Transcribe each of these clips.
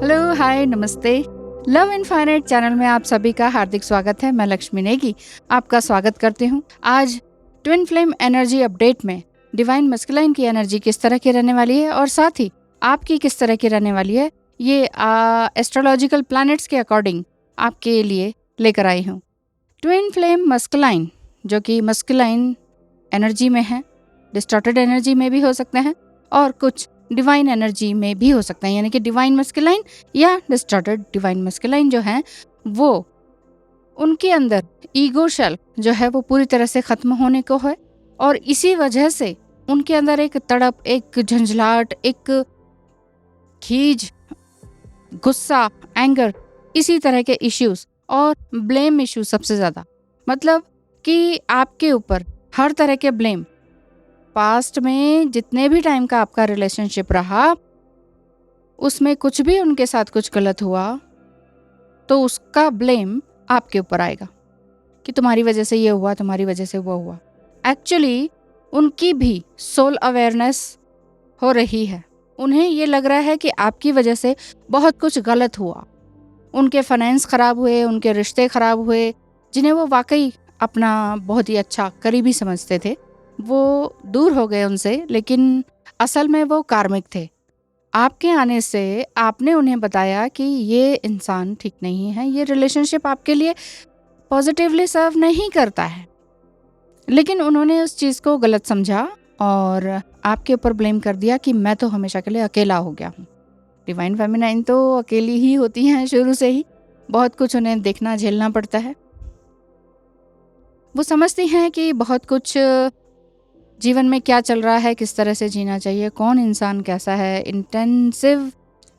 Hello, हाय, नमस्ते। Love infinite channel में आप सभी का हार्दिक स्वागत है। मैं लक्ष्मी नेगी आपका स्वागत करती हूँ। आज ट्विन फ्लेम एनर्जी अपडेट में डिवाइन मस्कुलाइन की एनर्जी किस तरह की रहने वाली है और साथ ही आपकी किस तरह की रहने वाली है, ये एस्ट्रोलॉजिकल प्लैनेट्स के अकॉर्डिंग आपके लिए लेकर आई हूँ। ट्विन फ्लेम मस्कुलाइन जो कि मस्कुलाइन एनर्जी में है, डिस्टॉर्टेड एनर्जी में भी हो सकते हैं और कुछ डिवाइन एनर्जी में भी हो सकते हैं, यानी कि डिवाइन मस्कुलाइन या डिस्टॉर्टेड डिवाइन मस्कुलाइन जो हैं वो उनके अंदर ईगो शेल जो है वो पूरी तरह से खत्म होने को है और इसी वजह से उनके अंदर एक तड़प, एक झंझलाहट, एक खीज, गुस्सा, एंगर, इसी तरह के इश्यूज और ब्लेम इश्यूज सबसे ज़्यादा, मतलब कि आपके ऊपर हर तरह के ब्लेम, पास्ट में जितने भी टाइम का आपका रिलेशनशिप रहा उसमें कुछ भी उनके साथ कुछ गलत हुआ तो उसका ब्लेम आपके ऊपर आएगा कि तुम्हारी वजह से ये हुआ, तुम्हारी वजह से वो हुआ। एक्चुअली उनकी भी सोल अवेयरनेस हो रही है। उन्हें ये लग रहा है कि आपकी वजह से बहुत कुछ गलत हुआ, उनके फाइनेंस खराब हुए, उनके रिश्ते खराब हुए, जिन्हें वो वाकई अपना बहुत ही अच्छा करीबी समझते थे, वो दूर हो गए उनसे, लेकिन असल में वो कार्मिक थे। आपके आने से आपने उन्हें बताया कि ये इंसान ठीक नहीं है, ये रिलेशनशिप आपके लिए पॉजिटिवली सर्व नहीं करता है, लेकिन उन्होंने उस चीज़ को गलत समझा और आपके ऊपर ब्लेम कर दिया कि मैं तो हमेशा के लिए अकेला हो गया हूँ। डिवाइन फेमिनाइन तो अकेली ही होती हैं शुरू से ही, बहुत कुछ उन्हें देखना झेलना पड़ता है। वो समझती हैं कि बहुत कुछ जीवन में क्या चल रहा है, किस तरह से जीना चाहिए, कौन इंसान कैसा है, इंटेंसिव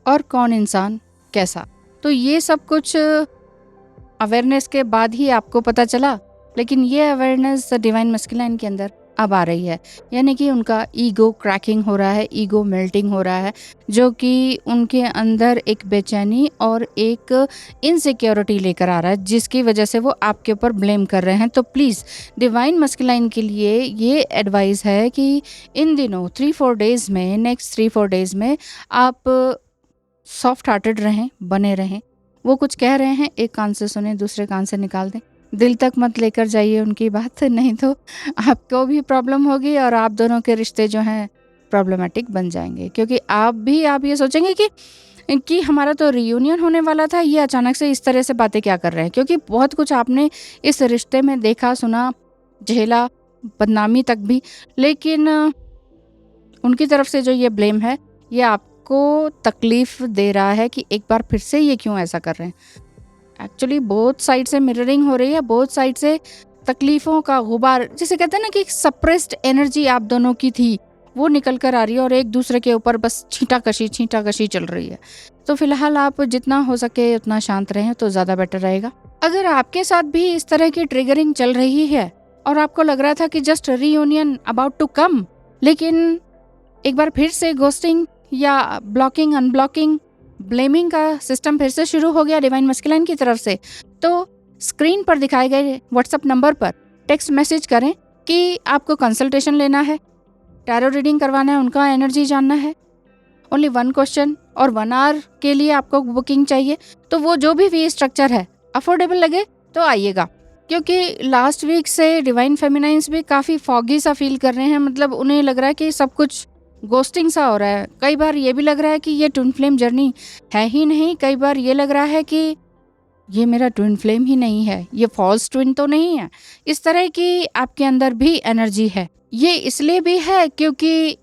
और कौन इंसान कैसा। तो ये सब कुछ अवेयरनेस के बाद ही आपको पता चला, लेकिन ये अवेयरनेस डिवाइन मस्कुलाइन के अंदर अब आ रही है, यानी कि उनका ईगो क्रैकिंग हो रहा है, ईगो मेल्टिंग हो रहा है, जो कि उनके अंदर एक बेचैनी और एक इनसिक्योरिटी लेकर आ रहा है, जिसकी वजह से वो आपके ऊपर ब्लेम कर रहे हैं। तो प्लीज़ डिवाइन मस्कुलाइन के लिए ये एडवाइस है कि इन दिनों 3-4 डेज़ में, नेक्स्ट 3-4 डेज़ में आप सॉफ्ट हार्टेड रहें, बने रहें। वो कुछ कह रहे हैं, एक कान से सुने, दूसरे कान से निकाल दें। दिल तक मत लेकर जाइए उनकी बात, नहीं तो आपको भी प्रॉब्लम होगी और आप दोनों के रिश्ते जो हैं प्रॉब्लमेटिक बन जाएंगे, क्योंकि आप ये सोचेंगे कि हमारा तो रियूनियन होने वाला था, ये अचानक से इस तरह से बातें क्या कर रहे हैं, क्योंकि बहुत कुछ आपने इस रिश्ते में देखा, सुना, झेला, बदनामी तक भी, लेकिन उनकी तरफ से जो ये ब्लेम है ये आपको तकलीफ दे रहा है कि एक बार फिर से ये क्यों ऐसा कर रहे हैं। एक्चुअली बोथ साइड से मिररिंग हो रही है, बोथ साइड से तकलीफ़ों का गुबार, जिसे कहते हैं ना कि सप्रेस्ड एनर्जी आप दोनों की थी वो निकल कर आ रही है और एक दूसरे के ऊपर बस छींटाकशी चल रही है। तो फिलहाल आप जितना हो सके उतना शांत रहें तो ज़्यादा बेटर रहेगा। अगर आपके साथ भी इस तरह की ट्रिगरिंग चल रही है और आपको लग रहा था कि just reunion about to come, लेकिन एक बार फिर से घोस्टिंग या ब्लॉकिंग, अनब्लॉकिंग, ब्लेमिंग का सिस्टम फिर से शुरू हो गया डिवाइन मस्कुलाइन की तरफ से, तो स्क्रीन पर दिखाए गए व्हाट्सएप नंबर पर टेक्स्ट मैसेज करें कि आपको कंसल्टेशन लेना है, टैरो रीडिंग करवाना है, उनका एनर्जी जानना है, ओनली 1 क्वेश्चन और 1 आवर के लिए आपको बुकिंग चाहिए। तो वो जो भी फी स्ट्रक्चर है अफोर्डेबल लगे तो आइएगा, क्योंकि लास्ट वीक से डिवाइन फेमिनाइंस भी काफ़ी फॉगी सा फील कर रहे हैं, मतलब उन्हें लग रहा है कि सब कुछ गोस्टिंग सा हो रहा है। कई बार ये भी लग रहा है कि ये ट्विन फ्लेम जर्नी है ही नहीं, कई बार ये लग रहा है कि ये मेरा ट्विन फ्लेम ही नहीं है, ये फॉल्स ट्विन तो नहीं है। इस तरह की आपके अंदर भी एनर्जी है। ये इसलिए भी है क्योंकि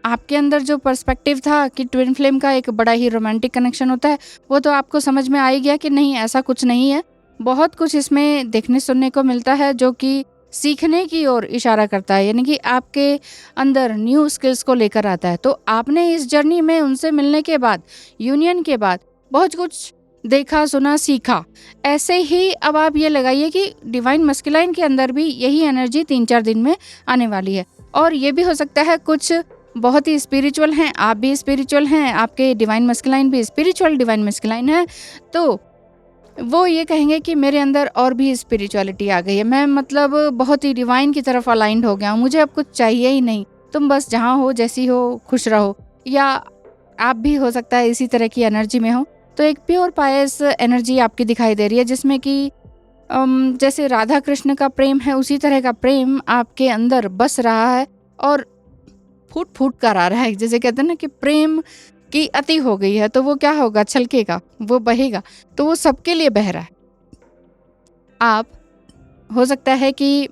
आपके अंदर जो पर्सपेक्टिव था कि ट्विन फ्लेम का एक बड़ा ही रोमांटिक कनेक्शन होता है, वो तो आपको समझ में आ ही गया कि नहीं, ऐसा कुछ नहीं है। बहुत कुछ इसमें देखने सुनने को मिलता है जो कि सीखने की ओर इशारा करता है, यानी कि आपके अंदर न्यू स्किल्स को लेकर आता है। तो आपने इस जर्नी में उनसे मिलने के बाद, यूनियन के बाद बहुत कुछ देखा, सुना, सीखा। ऐसे ही अब आप ये लगाइए कि डिवाइन मस्कुलाइन के अंदर भी यही एनर्जी 3-4 दिन में आने वाली है। और ये भी हो सकता है कुछ बहुत ही स्पिरिचुअल हैं, आप भी स्पिरिचुअल हैं, आपके डिवाइन मस्कुलाइन भी स्पिरिचुअल डिवाइन मस्कुलाइन है, तो वो ये कहेंगे कि मेरे अंदर और भी स्पिरिचुअलिटी आ गई है, मैं मतलब बहुत ही डिवाइन की तरफ अलाइंड हो गया हूँ, मुझे अब कुछ चाहिए ही नहीं, तुम बस जहाँ हो, जैसी हो, खुश रहो। या आप भी हो सकता है इसी तरह की एनर्जी में हो तो एक प्योर पायस एनर्जी आपकी दिखाई दे रही है, जिसमें कि जैसे राधा कृष्ण का प्रेम है उसी तरह का प्रेम आपके अंदर बस रहा है और फूट फूट कर आ रहा है। जैसे कहते हैं ना कि प्रेम की अति हो गई है तो वो क्या होगा, छलकेगा, वो बहेगा, तो वो सबके लिए बह रहा है। आप हो सकता है कि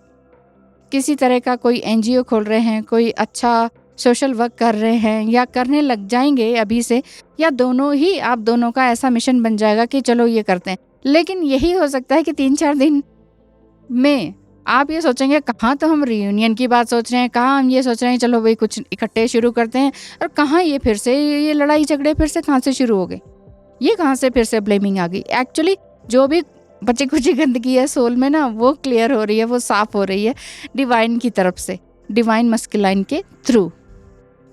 किसी तरह का कोई एनजीओ खोल रहे हैं, कोई अच्छा सोशल वर्क कर रहे हैं या करने लग जाएंगे अभी से, या दोनों ही, आप दोनों का ऐसा मिशन बन जाएगा कि चलो ये करते हैं। लेकिन यही हो सकता है कि 3-4 दिन में आप ये सोचेंगे कहाँ तो हम रियूनियन की बात सोच रहे हैं, कहाँ हम ये सोच रहे हैं चलो भाई कुछ इकट्ठे शुरू करते हैं, और कहाँ ये फिर से ये लड़ाई झगड़े फिर से कहाँ से शुरू हो गए, ये कहाँ से फिर से ब्लेमिंग आ गई। एक्चुअली जो भी बची कुची गंदगी है सोल में ना, वो क्लियर हो रही है, वो साफ हो रही है डिवाइन की तरफ से, डिवाइन मस्कुलाइन के थ्रू।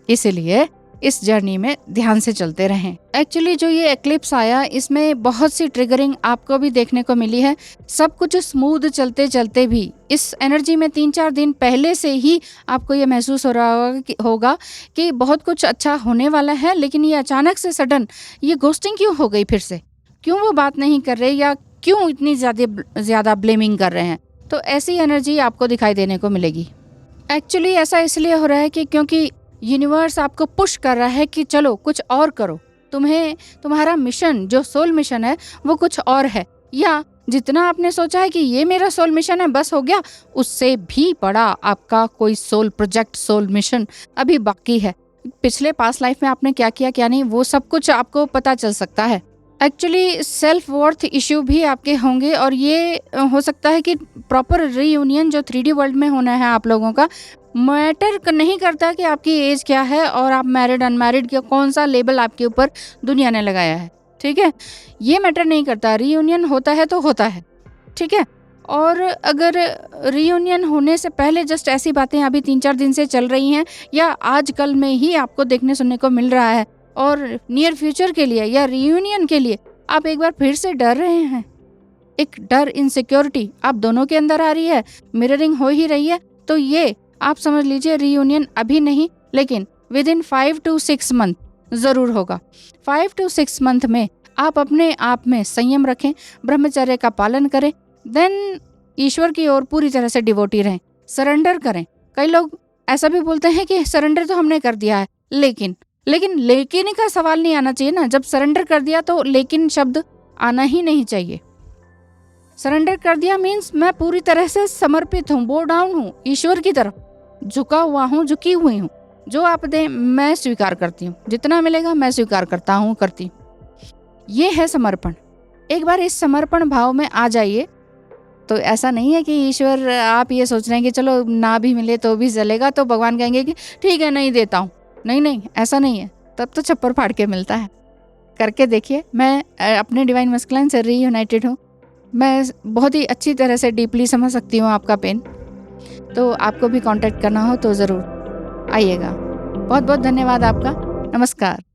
इसलिए इस जर्नी में ध्यान से चलते रहें। एक्चुअली जो ये एक्लिप्स आया, इसमें बहुत सी ट्रिगरिंग आपको भी देखने को मिली है। सब कुछ स्मूथ चलते चलते भी इस एनर्जी में 3-4 दिन पहले से ही आपको ये महसूस हो रहा होगा कि बहुत कुछ अच्छा होने वाला है, लेकिन ये अचानक से सडन ये घोस्टिंग क्यों हो गई, फिर से क्यों वो बात नहीं कर रहे, या क्यों इतनी ज़्यादा ब्लेमिंग कर रहे हैं। तो ऐसी एनर्जी आपको दिखाई देने को मिलेगी। एक्चुअली ऐसा इसलिए हो रहा है कि क्योंकि यूनिवर्स आपको पुश कर रहा है कि चलो कुछ और करो, तुम्हारा मिशन जो सोल मिशन है वो कुछ और है, या जितना आपने सोचा है कि ये मेरा सोल मिशन है बस हो गया, उससे भी बड़ा आपका कोई सोल प्रोजेक्ट, सोल मिशन अभी बाकी है। पिछले पास्ट लाइफ में आपने क्या किया क्या नहीं, वो सब कुछ आपको पता चल सकता है। एक्चुअली सेल्फ वर्थ इश्यू भी आपके होंगे, और ये हो सकता है कि प्रॉपर रीयूनियन जो 3D वर्ल्ड में होना है आप लोगों का, मैटर नहीं करता कि आपकी एज क्या है और आप मैरिड अनमैरिड क्या, कौन सा लेबल आपके ऊपर दुनिया ने लगाया है, ठीक है, ये मैटर नहीं करता। रीयूनियन होता है तो होता है, ठीक है। और अगर रीयूनियन होने से पहले जस्ट ऐसी बातें अभी 3-4 दिन से चल रही हैं, या आजकल में ही आपको देखने सुनने को मिल रहा है, और नियर फ्यूचर के लिए या रीयूनियन के लिए आप एक बार फिर से डर रहे हैं, एक डर, इनसिक्योरिटी आप दोनों के अंदर आ रही है, मिररिंग हो ही रही है, तो ये आप समझ लीजिए रीयूनियन अभी नहीं, लेकिन विद इन 5 to 6 मंथ ज़रूर होगा। 5 to 6 मंथ में आप अपने आप में संयम रखें, ब्रह्मचर्य का पालन करें, देन ईश्वर की ओर पूरी तरह से डिवोटी रहें, सरेंडर करें। कई लोग ऐसा भी बोलते हैं कि सरेंडर तो हमने कर दिया है, लेकिन का सवाल नहीं आना चाहिए ना। जब सरेंडर कर दिया तो लेकिन शब्द आना ही नहीं चाहिए। सरेंडर कर दिया मीन्स मैं पूरी तरह से समर्पित हूँ, बो डाउन हूँ, ईश्वर की तरफ झुका हुआ हूँ, झुकी हुई हूँ। जो आप दें मैं स्वीकार करती हूँ, जितना मिलेगा मैं स्वीकार करता हूँ, करती हूँ। ये है समर्पण। एक बार इस समर्पण भाव में आ जाइए तो ऐसा नहीं है कि ईश्वर, आप ये सोच रहे हैं कि चलो ना भी मिले तो भी चलेगा, तो भगवान कहेंगे कि ठीक है नहीं देता हूँ। नहीं, ऐसा नहीं है, तब तो छप्पर फाड़ के मिलता है। करके देखिए। मैं अपने डिवाइन मस्कुलाइन से रीयूनाइटेड हूँ, मैं बहुत ही अच्छी तरह से डीपली समझ सकती हूँ आपका पेन। तो आपको भी कांटेक्ट करना हो तो ज़रूर आइएगा। बहुत बहुत धन्यवाद आपका। नमस्कार।